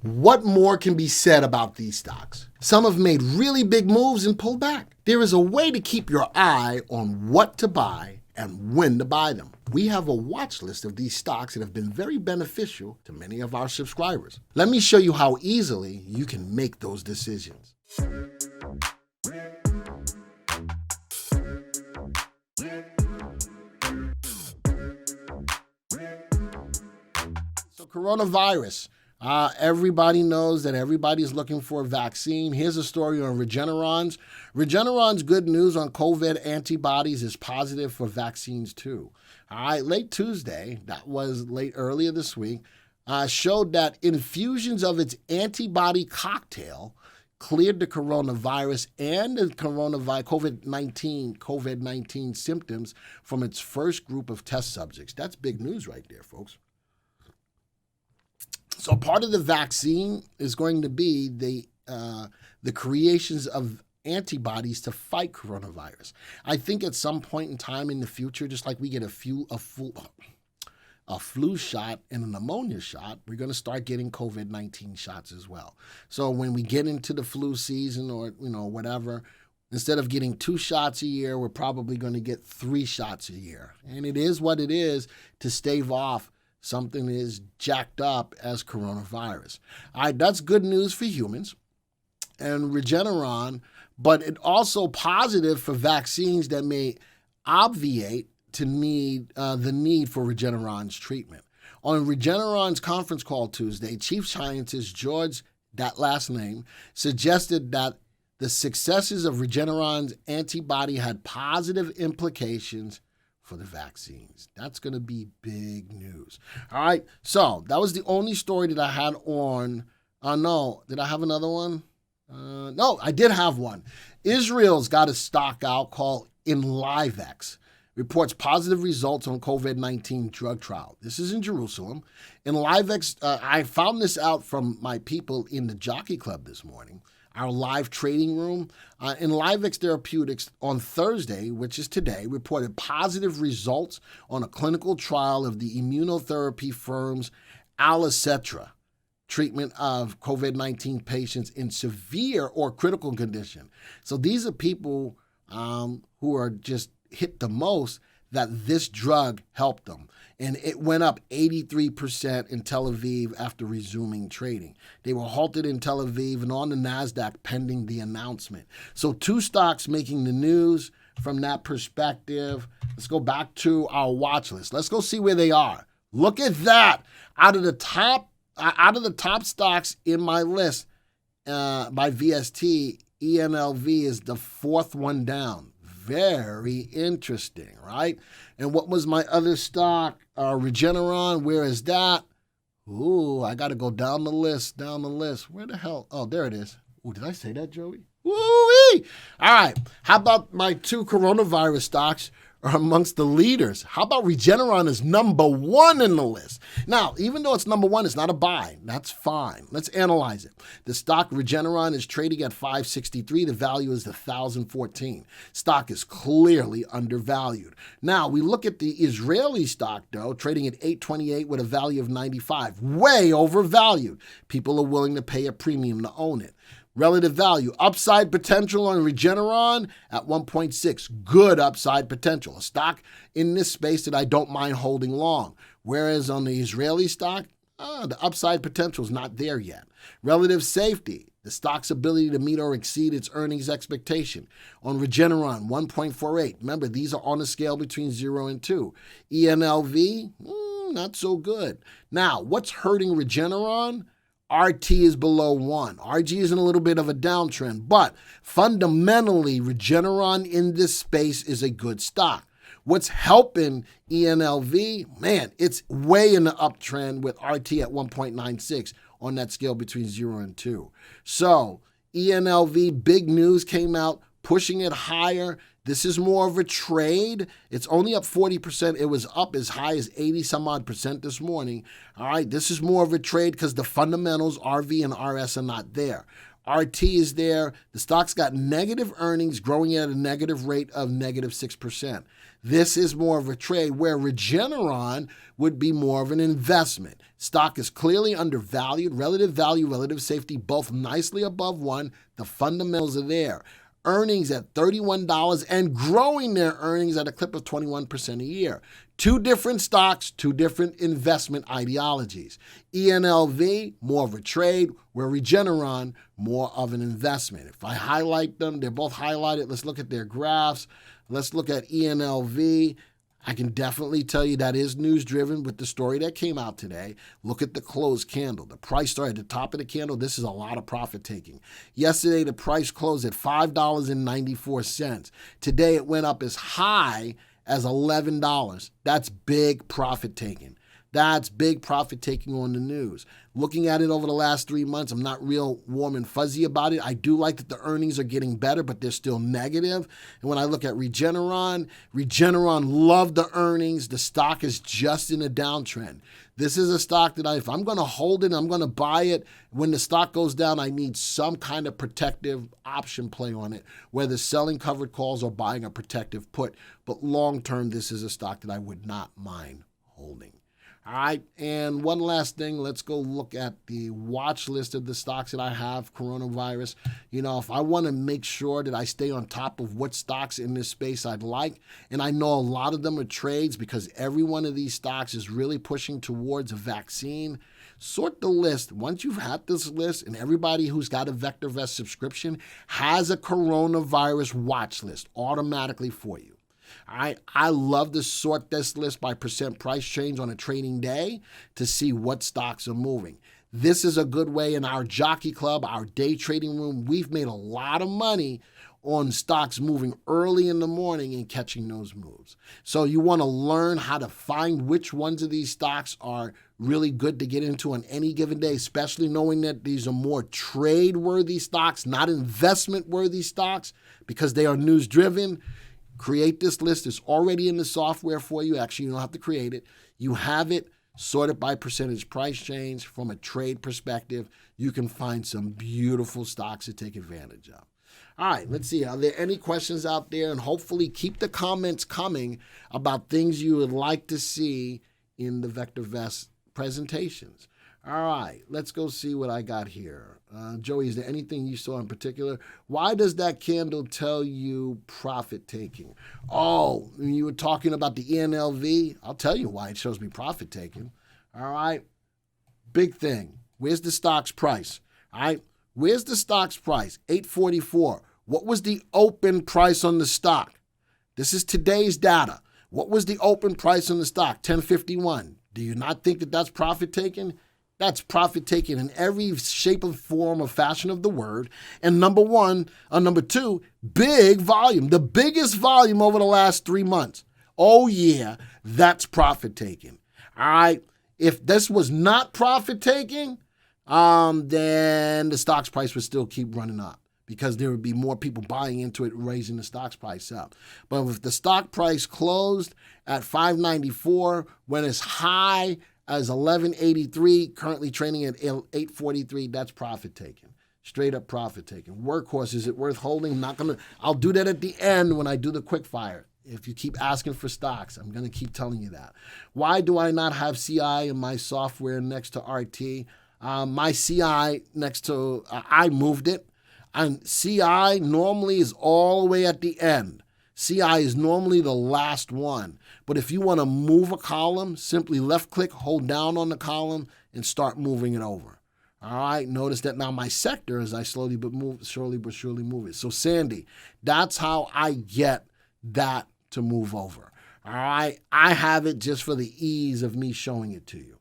What more can be said about these stocks? Some have made really big moves and pulled back. There is a way to keep your eye on what to buy and when to buy them. We have a watch list of these stocks that have been very beneficial to many of our subscribers. Let me show you how easily you can make those decisions. So coronavirus. Everybody knows that everybody's looking for a vaccine. Here's a story on Regeneron's. Regeneron's good news on COVID antibodies is positive for vaccines too. All right, late Tuesday, that was earlier this week, showed that infusions of its antibody cocktail cleared the coronavirus and the COVID-19 symptoms from its first group of test subjects. That's big news right there, folks. So part of the vaccine is going to be the creations of antibodies to fight coronavirus. I think at some point in time in the future, just like we get a flu shot and a pneumonia shot, we're going to start getting COVID-19 shots as well. So when we get into the flu season or whatever, instead of getting 2 shots a year, we're probably going to get 3 shots a year. And it is what it is to stave off something is jacked up as coronavirus. All right, that's good news for humans and Regeneron, but it also positive for vaccines that may obviate the need for Regeneron's treatment. On Regeneron's conference call Tuesday, Chief Scientist George, that last name, suggested that the successes of Regeneron's antibody had positive implications for the vaccines. That's going to be big news. All right, so that was the only story that I had on. No, did I have another one? No, I did have one. Israel's got a stock out called ENLVX. Reports positive results on COVID-19 drug trial. This is in Jerusalem. ENLVX, I found this out from my people in the Jockey Club this morning, our live trading room. ENLVX Therapeutics on Thursday, which is today, reported positive results on a clinical trial of the immunotherapy firm's Alicetra treatment of COVID-19 patients in severe or critical condition. So these are people who are just hit the most that this drug helped them. And it went up 83% in Tel Aviv after resuming trading. They were halted in Tel Aviv and on the NASDAQ pending the announcement. So 2 stocks making the news from that perspective. Let's go back to our watch list. Let's go see where they are. Look at that. Out of the top stocks in my list by VST, ENLV is the 4th one down. Very interesting, right? And what was my other stock? Regeneron, where is that? Ooh, I got to go down the list. Where the hell? Oh, there it is. Ooh, did I say that, Joey? Woo-wee! All right. How about my 2 coronavirus stocks are amongst the leaders? How about Regeneron is number 1 in the list? Now, even though it's number 1, it's not a buy. That's fine. Let's analyze it. The stock Regeneron is trading at $563. The value is $1,014. Stock is clearly undervalued. Now, we look at the Israeli stock, though, trading at $828 with a value of $95. Way overvalued. People are willing to pay a premium to own it. Relative value, upside potential on Regeneron at 1.6. Good upside potential. A stock in this space that I don't mind holding long. Whereas on the Israeli stock, the upside potential is not there yet. Relative safety, the stock's ability to meet or exceed its earnings expectation. On Regeneron, 1.48. Remember, these are on a scale between 0 and 2. ENLV, not so good. Now, what's hurting Regeneron? RT is below 1. RG is in a little bit of a downtrend, but fundamentally, Regeneron in this space is a good stock. What's helping ENLV? Man, it's way in the uptrend with RT at 1.96 on that scale between 0 and 2. So ENLV, big news came out, pushing it higher. This is more of a trade. It's only up 40%. It was up as high as 80 some odd percent this morning. All right, this is more of a trade because the fundamentals, RV and RS, are not there. RT is there. The stock's got negative earnings growing at a negative rate of negative 6%. This is more of a trade, where Regeneron would be more of an investment. Stock is clearly undervalued, relative value, relative safety, both nicely above 1. The fundamentals are there. Earnings at $31 and growing their earnings at a clip of 21% a year. Two different stocks, two different investment ideologies. ENLV, more of a trade, where Regeneron, more of an investment. If I highlight them, they're both highlighted. Let's look at their graphs. Let's look at ENLV. I can definitely tell you that is news-driven with the story that came out today. Look at the closed candle. The price started at the top of the candle. This is a lot of profit-taking. Yesterday, the price closed at $5.94. Today, it went up as high as $11. That's big profit-taking. That's big profit taking on the news. Looking at it over the last 3 months, I'm not real warm and fuzzy about it. I do like that the earnings are getting better, but they're still negative. And when I look at Regeneron loved the earnings. The stock is just in a downtrend. This is a stock that if I'm going to hold it, I'm going to buy it. When the stock goes down, I need some kind of protective option play on it, whether selling covered calls or buying a protective put. But long term, this is a stock that I would not mind holding. All right, and one last thing, let's go look at the watch list of the stocks that I have, coronavirus. You know, if I want to make sure that I stay on top of what stocks in this space I'd like, and I know a lot of them are trades because every one of these stocks is really pushing towards a vaccine, sort the list. Once you've had this list, and everybody who's got a VectorVest subscription has a coronavirus watch list automatically for you. All right, I love to sort this list by percent price change on a trading day to see what stocks are moving. This is a good way in our jockey club, our day trading room. We've made a lot of money on stocks moving early in the morning and catching those moves. So you want to learn how to find which ones of these stocks are really good to get into on any given day, especially knowing that these are more trade-worthy stocks, not investment-worthy stocks, because they are news-driven. Create this list. It's already in the software for you. Actually, you don't have to create it. You have it sorted by percentage price change. From a trade perspective, you can find some beautiful stocks to take advantage of. All right, let's see. Are there any questions out there? And hopefully keep the comments coming about things you would like to see in the VectorVest presentations. All right, let's go see what I got here. Joey, is there anything you saw in particular? Why does that candle tell you profit taking? Oh, you were talking about the ENLV. I'll tell you why it shows me profit taking. All right, big thing. Where's the stock's price? All right, where's the stock's price? $8.44. What was the open price on the stock? This is today's data. What was the open price on the stock? $10.51. Do you not think that that's profit taking? That's profit taking in every shape and form or fashion of the word. And number two, big volume, the biggest volume over the last 3 months. Oh yeah, that's profit taking. All right. If this was not profit taking, then the stock's price would still keep running up because there would be more people buying into it, raising the stock's price up. But if the stock price closed at $5.94, when it's high as $11.83, currently trading at $8.43, that's profit taking. Straight up profit taking. Workhorse, is it worth holding? I'll do that at the end when I do the quick fire. If you keep asking for stocks, I'm going to keep telling you that. Why do I not have CI in my software next to RT? My CI next to, I moved it. And CI normally is all the way at the end. CI is normally the last one. But if you want to move a column, simply left click, hold down on the column, and start moving it over. All right, notice that now my sector, as I slowly but surely move it. So Sandy, that's how I get that to move over. All right, I have it just for the ease of me showing it to you.